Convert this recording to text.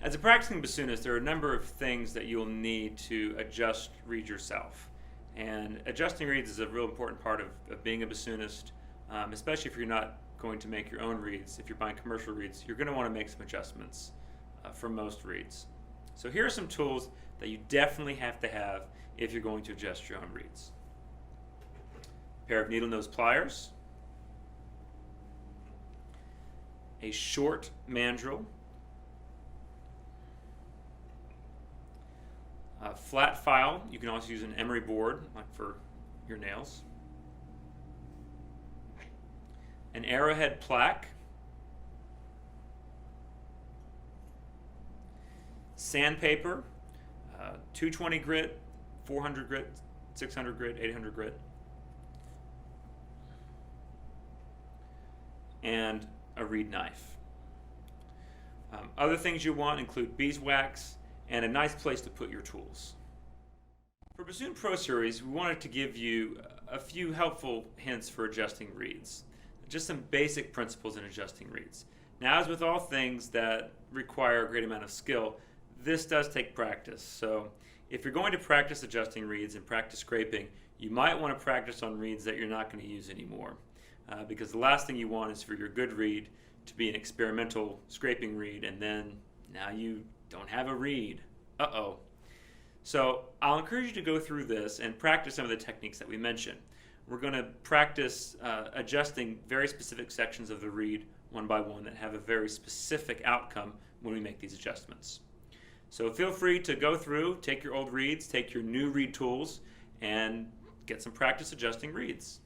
As a practicing bassoonist, there are a number of things that you'll need to adjust reeds yourself. And adjusting reeds is a real important part of being a bassoonist, especially if you're not going to make your own reeds. If you're buying commercial reeds, you're going to want to make some adjustments for most reeds. So here are some tools that you definitely have to have if you're going to adjust your own reeds. A pair of needle nose pliers, a short mandrel, a flat file. You can also use an emery board, like for your nails, an arrowhead plaque, sandpaper, 220 grit, 400 grit, 600 grit, 800 grit, and a reed knife. Other things you want include beeswax and a nice place to put your tools. For Bassoon Pro Series, we wanted to give you a few helpful hints for adjusting reeds. Just some basic principles in adjusting reeds. Now, as with all things that require a great amount of skill, this does take practice. So if you're going to practice adjusting reeds and practice scraping, you might want to practice on reeds that you're not going to use anymore. Because the last thing you want is for your good reed to be an experimental scraping reed, and then now you don't have a reed. Uh-oh. So I'll encourage you to go through this and practice some of the techniques that we mentioned. We're going to practice adjusting very specific sections of the reed one by one that have a very specific outcome when we make these adjustments. So feel free to go through, take your old reeds, take your new reed tools, and get some practice adjusting reeds.